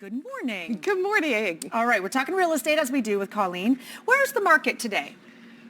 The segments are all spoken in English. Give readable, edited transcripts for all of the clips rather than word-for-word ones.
Good morning. Good morning. All right, we're talking real estate as we do with Colleen. Where's the market today?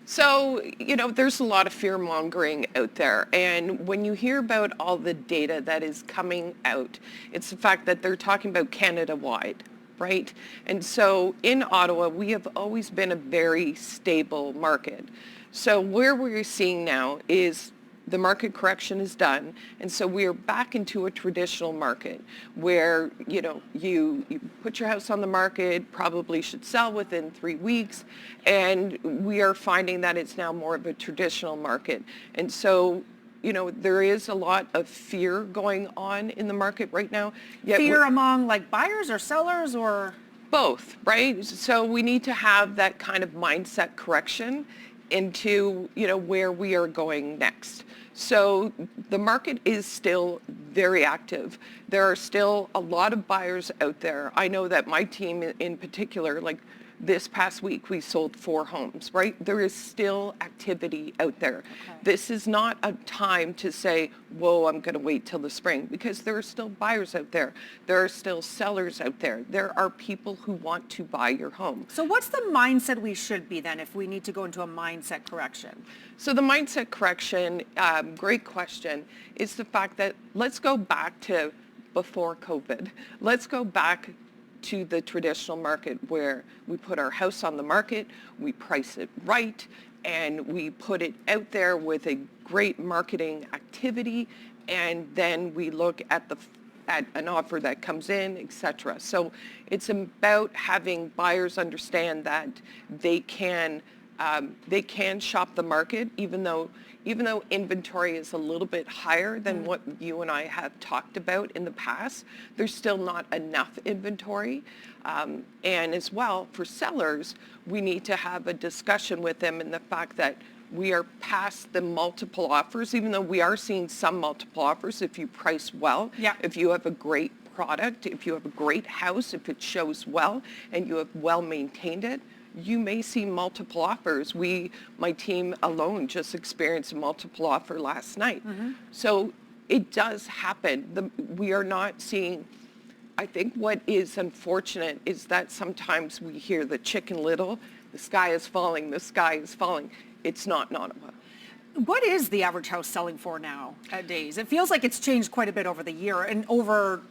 So, there's a lot of fear mongering out there. And when you hear about all the data that is coming out, it's the fact that they're talking about Canada-wide, right? And so in Ottawa, we have always been a very stable market. So where we're seeing now is the market correction is done, and so we are back into a traditional market where you put your house on the market, probably should sell within 3 weeks, and we are finding that it's now more of a traditional market. And so there is a lot of fear going on in the market right now. Yet Fear among buyers or sellers or? both, right? So we need to have that kind of mindset correction into where we are going next. So the market is still very active. There are still a lot of buyers out there. I know that my team in particular, this past week, we sold 4 homes, right? There is still activity out there. Okay. This is not a time to say, whoa, I'm going to wait till the spring, because there are still buyers out there. There are still sellers out there. There are people who want to buy your home. So what's the mindset we should be then if we need to go into a mindset correction? So the mindset correction, great question, is the fact that let's go back to before COVID. Let's go back to the traditional market where we put our house on the market, we price it right, and we put it out there with a great marketing activity, and then we look at an offer that comes in, etc. So it's about having buyers understand that they can shop the market, even though inventory is a little bit higher than what you and I have talked about in the past. There's still not enough inventory. And as well, for sellers, we need to have a discussion with them in the fact that we are past the multiple offers, even though we are seeing some multiple offers if you price well, Yeah. if you have a great product, if you have a great house, if it shows well, and you have well maintained it, you may see multiple offers. My team alone just experienced a multiple offer last night. So it does happen. We are not seeing, I think what is unfortunate is that sometimes we hear the Chicken Little, the sky is falling, the sky is falling. It's not in Ottawa. What is the average house selling for nowadays? It feels like it's changed quite a bit over the year and over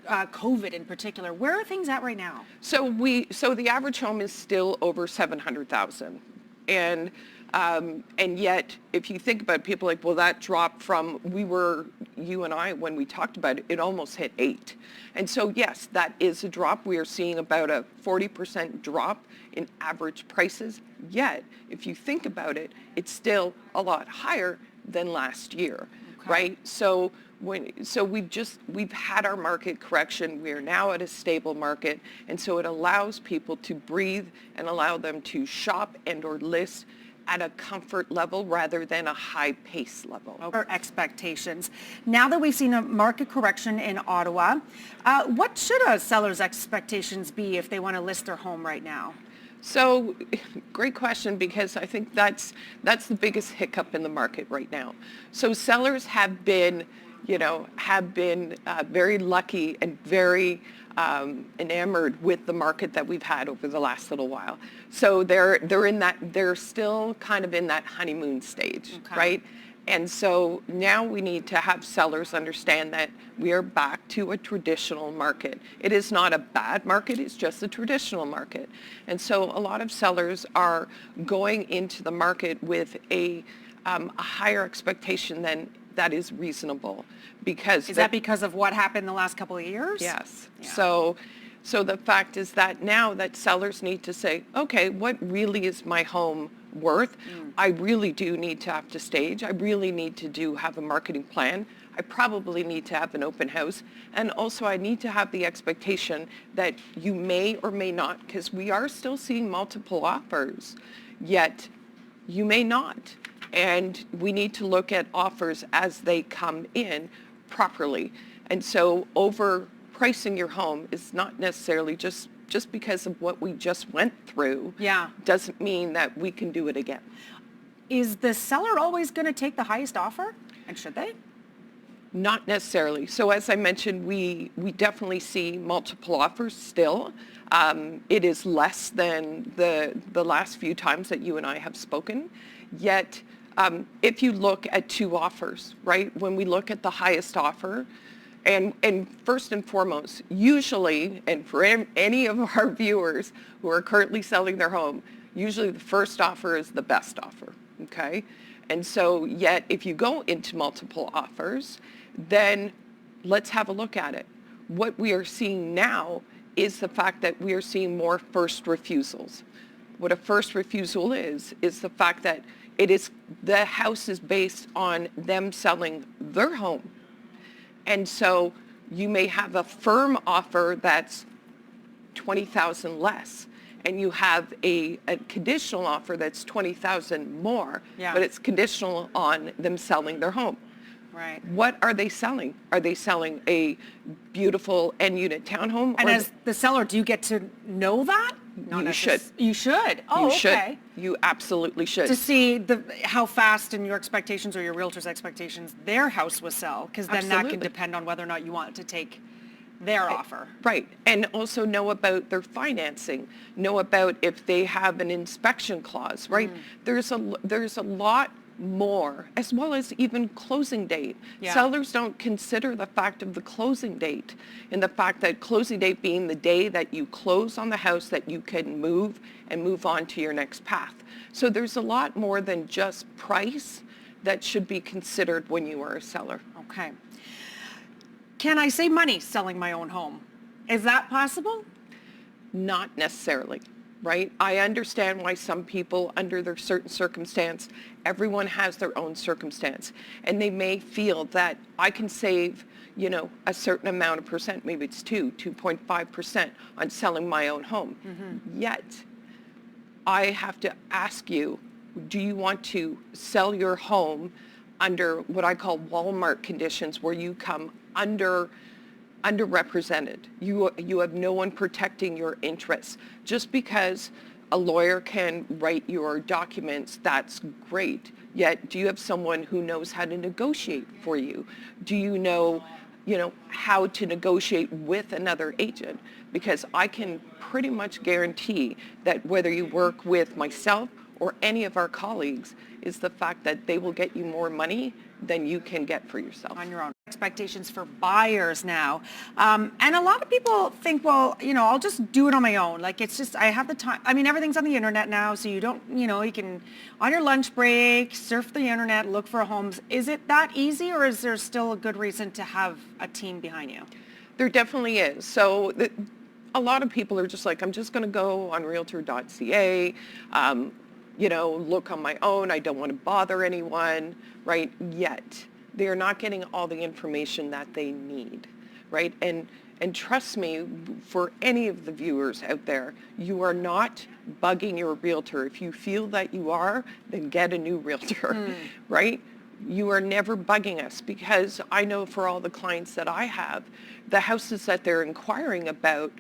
COVID in particular. Where are things at right now? So the average home is still over $700,000, and yet if you think about it, people are like, well, that dropped from you and I when we talked about it, it almost hit 8, and so yes, that is a drop. We are seeing about a 40% drop in average prices. Yet, if you think about it, it's still a lot higher than last year, okay, right? So we've had our market correction. We are now at a stable market, and so it allows people to breathe and allow them to shop and or list at a comfort level rather than a high pace level. Or expectations. Now that we've seen a market correction in Ottawa, what should a seller's expectations be if they want to list their home right now? So, great question, because I think that's the biggest hiccup in the market right now. So sellers have been very lucky and very enamored with the market that we've had over the last little while. So they're still kind of in that honeymoon stage, okay, right? And so now we need to have sellers understand that we are back to a traditional market. It is not a bad market, it's just a traditional market. And so a lot of sellers are going into the market with a higher expectation than that is reasonable. Because is that because of what happened the last couple of years? Yes. Yeah. So the fact is that now that sellers need to say, okay, what really is my home worth? I really do need to have to stage. I really need to have a marketing plan. I probably need to have an open house. And also I need to have the expectation that you may or may not, because we are still seeing multiple offers, yet you may not. And we need to look at offers as they come in properly. And so overpricing your home is not necessarily just because of what we just went through. Yeah. Doesn't mean that we can do it again. Is the seller always going to take the highest offer? And should they? Not necessarily. So as I mentioned, we definitely see multiple offers still. It is less than the last few times that you and I have spoken. Yet, if you look at two offers, right, when we look at the highest offer, and first and foremost, usually, and for any of our viewers who are currently selling their home, usually the first offer is the best offer, okay? And so yet, if you go into multiple offers, then let's have a look at it. What we are seeing now is the fact that we are seeing more first refusals. What a first refusal is the fact that the house is based on them selling their home. And so you may have a firm offer that's 20,000 less, and you have a conditional offer that's 20,000 more, Yeah. but it's conditional on them selling their home. Right. What are they selling? Are they selling a beautiful end-unit townhome? And as the seller, do you get to know that? You should. You should? Oh, You should. okay. You absolutely should. To see how fast in your expectations or your realtor's expectations their house will sell, because then that can Absolutely. depend on whether or not you want to take their offer. Right. And also know about their financing, know about if they have an inspection clause, right? There's a lot more, as well as even closing date. Yeah. Sellers don't consider the fact of the closing date, and the fact that closing date being the day that you close on the house, that you can move on to your next path. So there's a lot more than just price that should be considered when you are a seller. Okay. Can I save money selling my own home? Is that possible? Not necessarily, right? I understand why some people, under their certain circumstance, everyone has their own circumstance, and they may feel that I can save, a certain amount of percent, maybe it's 2.5% on selling my own home. Yet, I have to ask you, do you want to sell your home under what I call Walmart conditions, where you come underrepresented? You have no one protecting your interests. Just because a lawyer can write your documents, that's great. Yet, do you have someone who knows how to negotiate for you? Do you know how to negotiate with another agent? Because I can pretty much guarantee that whether you work with myself or any of our colleagues, is the fact that they will get you more money than you can get for yourself. On your own. Expectations for buyers now. And a lot of people think, well, I'll just do it on my own. Like, it's just, I have the time. I mean, everything's on the internet now, so you don't, you can, on your lunch break, surf the internet, look for homes. Is it that easy, or is there still a good reason to have a team behind you? There definitely is. So a lot of people are just like, I'm just going to go on Realtor.ca, look on my own. I don't want to bother anyone, right? Yet they are not getting all the information that they need, right? And trust me, for any of the viewers out there, you are not bugging your realtor. If you feel that you are, then get a new realtor, right? You are never bugging us, because I know for all the clients that I have, the houses that they're inquiring about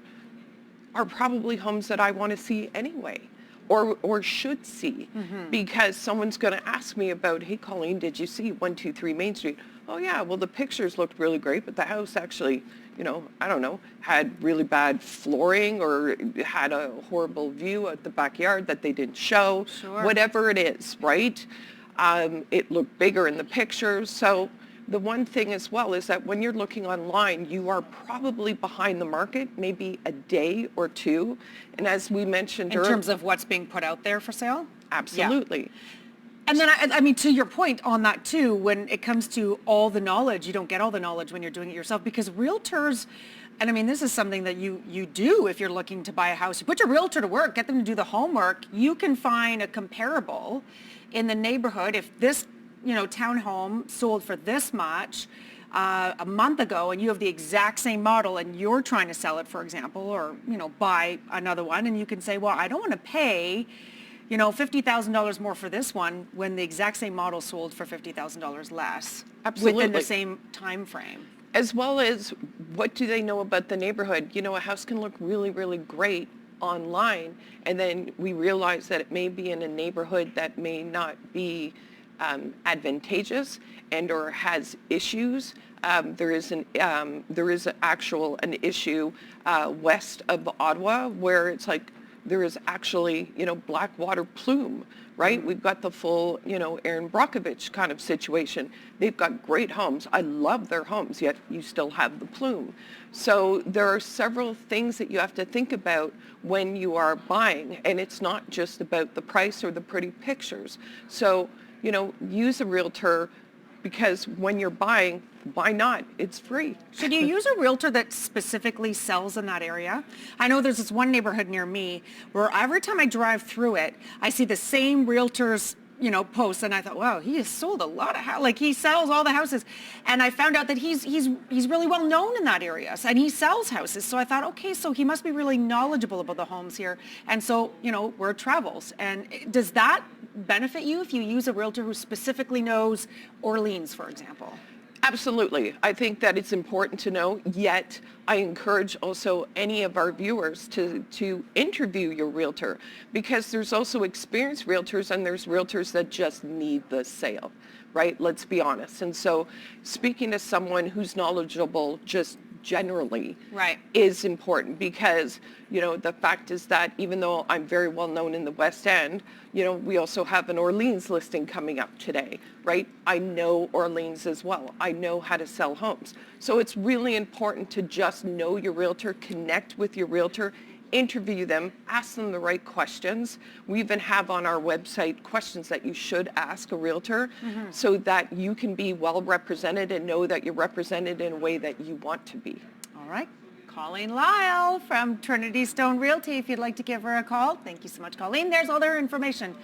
are probably homes that I want to see anyway, or should see, because someone's going to ask me about, hey, Colleen, did you see 123 Main Street? Oh, yeah, well, the pictures looked really great, but the house actually, I don't know, had really bad flooring, or had a horrible view at the backyard that they didn't show. Sure. Whatever it is, right? It looked bigger in the pictures. So the one thing as well is that when you're looking online, you are probably behind the market, maybe a day or two. And as we mentioned In terms of what's being put out there for sale? absolutely. Yeah. And then, I mean, to your point on that too, when it comes to all the knowledge, you don't get all the knowledge when you're doing it yourself, because realtors, and I mean, this is something that you do if you're looking to buy a house. You put your realtor to work, get them to do the homework. You can find a comparable in the neighborhood. If this, townhome sold for this much a month ago, and you have the exact same model, and you're trying to sell it, for example, or, buy another one, and you can say, well, I don't want to pay $50,000 more for this one when the exact same model sold for $50,000 less. Absolutely. Within the same time frame. As well as, what do they know about the neighborhood? A house can look really, really great online, and then we realize that it may be in a neighborhood that may not be advantageous and or has issues there is an issue west of Ottawa where it's like there is actually, black water plume, right? We've got the full, Aaron Brockovich kind of situation. They've got great homes. I love their homes, yet you still have the plume. So there are several things that you have to think about when you are buying, and it's not just about the price or the pretty pictures. So, use a realtor, because when you're buying, why not? It's free. Should you use a realtor that specifically sells in that area? I know there's this one neighborhood near me where every time I drive through it, I see the same realtor's, posts, and I thought, wow, he has sold a lot of like he sells all the houses. And I found out that he's really well known in that area, and he sells houses. So I thought, okay, so he must be really knowledgeable about the homes here. And so, word travels. And does that benefit you if you use a realtor who specifically knows Orleans, for example? Absolutely. I think that it's important to know, yet I encourage also any of our viewers to interview your realtor, because there's also experienced realtors and there's realtors that just need the sale, right? Let's be honest. And so speaking to someone who's knowledgeable just generally right. is important, because the fact is that even though I'm very well known in the West End, we also have an Orleans listing coming up today, right? I know Orleans as well. I know how to sell homes. So it's really important to just know your realtor, connect with your realtor, interview them, ask them the right questions. We even have on our website questions that you should ask a realtor so that you can be well represented and know that you're represented in a way that you want to be. All right. Colleen Lyle from Trinity Stone Realty, if you'd like to give her a call. Thank you so much, Colleen. There's all their information.